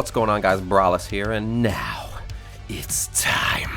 What's going on, guys? Brawless here, and now it's time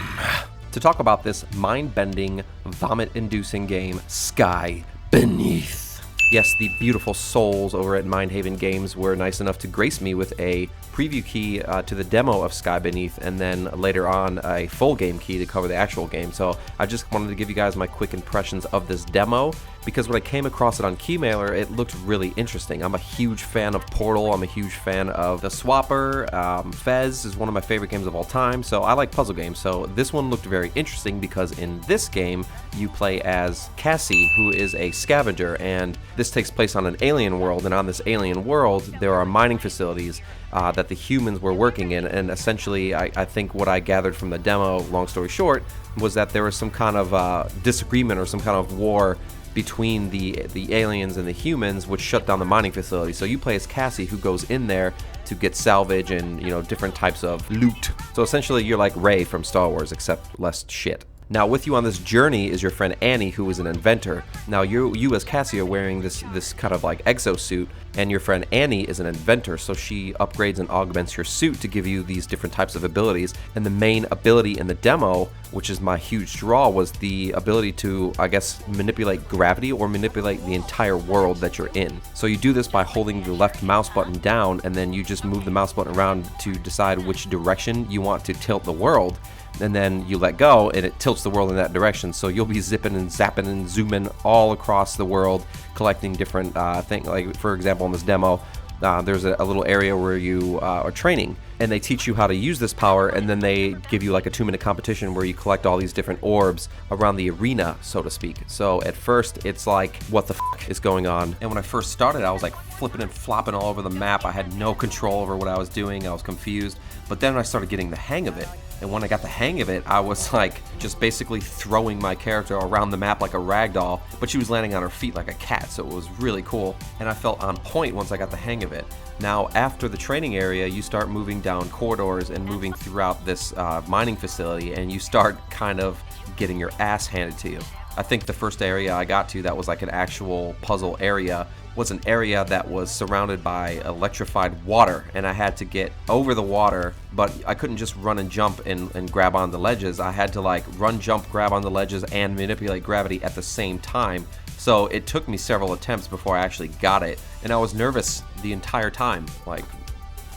to talk about this mind-bending, vomit-inducing game, Sky Beneath. Yes, the beautiful souls over at Mindhaven Games were nice enough to grace me with a preview key to the demo of Sky Beneath, and then later on a full game key to cover the actual game. So I just wanted to give you guys my quick impressions of this demo, because when I came across it on Keymailer, it looked really interesting. I'm a huge fan of Portal, I'm a huge fan of The Swapper, Fez is one of my favorite games of all time, so I like puzzle games. So this one looked very interesting because in this game, you play as Cassie, who is a scavenger, and this takes place on an alien world, and on this alien world, there are mining facilities that the humans were working in, and essentially, I think what I gathered from the demo, long story short, was that there was some kind of disagreement or some kind of war between the aliens and the humans, which shut down the mining facility. So you play as Cassie, who goes in there to get salvage and, you know, different types of loot. So essentially, you're like Rey from Star Wars, except less shit. Now, with you on this journey is your friend Annie, who is an inventor. Now, you as Cassie are wearing this kind of like exosuit, and your friend Annie is an inventor, so she upgrades and augments your suit to give you these different types of abilities. And the main ability in the demo, which is my huge draw, was the ability to, I guess, manipulate gravity or manipulate the entire world that you're in. So you do this by holding the left mouse button down, and then you just move the mouse button around to decide which direction you want to tilt the world. And then you let go, and it tilts the world in that direction. So you'll be zipping and zapping and zooming all across the world, collecting different things. Like, for example, in this demo, there's a little area where you are training, and they teach you how to use this power, and then they give you like a 2-minute competition where you collect all these different orbs around the arena, so to speak. So at first, it's like, what the f is going on? And when I first started, I was like flipping and flopping all over the map. I had no control over what I was doing. I was confused. But then I started getting the hang of it. And when I got the hang of it, I was like just basically throwing my character around the map like a rag doll, but she was landing on her feet like a cat, so it was really cool. And I felt on point once I got the hang of it. Now, after the training area, you start moving down corridors and moving throughout this mining facility, and you start kind of getting your ass handed to you. I think the first area I got to that was like an actual puzzle area was an area that was surrounded by electrified water, and I had to get over the water, but I couldn't just run and jump and grab on the ledges. I had to like run, jump, grab on the ledges, and manipulate gravity at the same time. So it took me several attempts before I actually got it, and I was nervous the entire time, like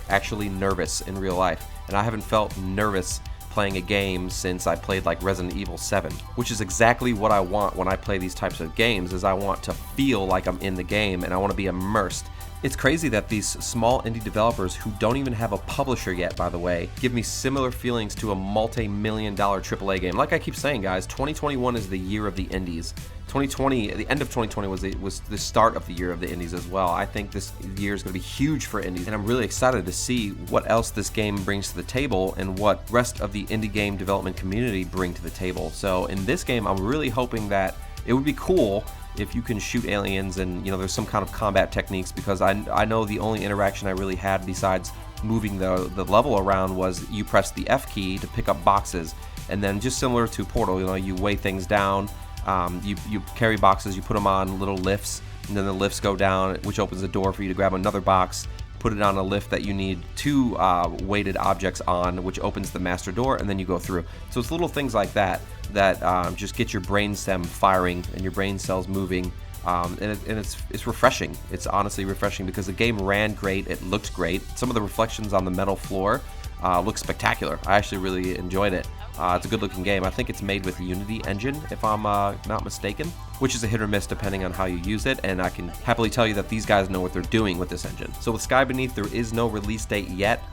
actually nervous in real life, and I haven't felt nervous playing a game since I played like Resident Evil 7, which is exactly what I want when I play these types of games. Is I want to feel like I'm in the game, and I want to be immersed. It's crazy that these small indie developers who don't even have a publisher yet, by the way, give me similar feelings to a multi-million-dollar AAA game. Like I keep saying, guys, 2021 is the year of the indies. 2020, the end of 2020 was the start of the year of the indies as well. I think this year is going to be huge for indies, and I'm really excited to see what else this game brings to the table and what rest of the indie game development community bring to the table. So in this game, I'm really hoping that it would be cool if you can shoot aliens and, you know, there's some kind of combat techniques, because I know the only interaction I really had besides moving the level around was you press the F key to pick up boxes, and then just similar to Portal, you know, you weigh things down. You carry boxes, you put them on little lifts, and then the lifts go down, which opens a door for you to grab another box, put it on a lift that you need 2 weighted objects on, which opens the master door, and then you go through. So it's little things like that that just get your brainstem firing and your brain cells moving, and it's refreshing. It's honestly refreshing because the game ran great, it looked great. Some of the reflections on the metal floor look spectacular. I actually really enjoyed it. It's a good looking game. I think it's made with Unity engine, if I'm not mistaken, which is a hit or miss depending on how you use it, and I can happily tell you that these guys know what they're doing with this engine. So with Sky Beneath, there is no release date yet.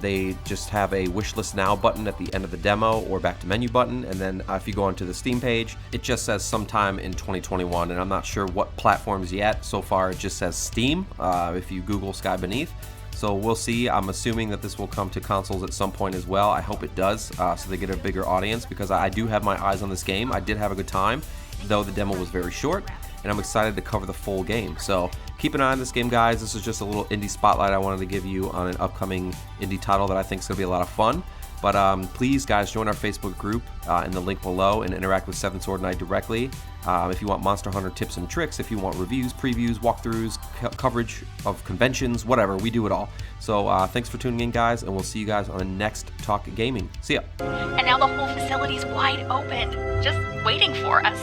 They just have a wishlist now button at the end of the demo, or back to menu button, and then if you go onto the Steam page, it just says sometime in 2021, and I'm not sure what platforms yet. So far it just says Steam if you Google Sky Beneath. So we'll see. I'm assuming that this will come to consoles at some point as well. I hope it does, so they get a bigger audience, because I do have my eyes on this game. I did have a good time, though the demo was very short, and I'm excited to cover the full game. So keep an eye on this game, guys. This is just a little indie spotlight I wanted to give you on an upcoming indie title that I think is going to be a lot of fun. But please, guys, join our Facebook group in the link below and interact with Seven Sword and I directly. If you want Monster Hunter tips and tricks, if you want reviews, previews, walkthroughs, coverage of conventions, whatever, we do it all. So thanks for tuning in, guys, and we'll see you guys on the next Talk Gaming. See ya. And now the whole facility's wide open, just waiting for us.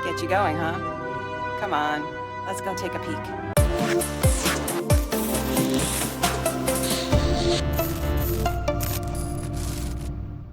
Get you going, huh? Come on, let's go take a peek.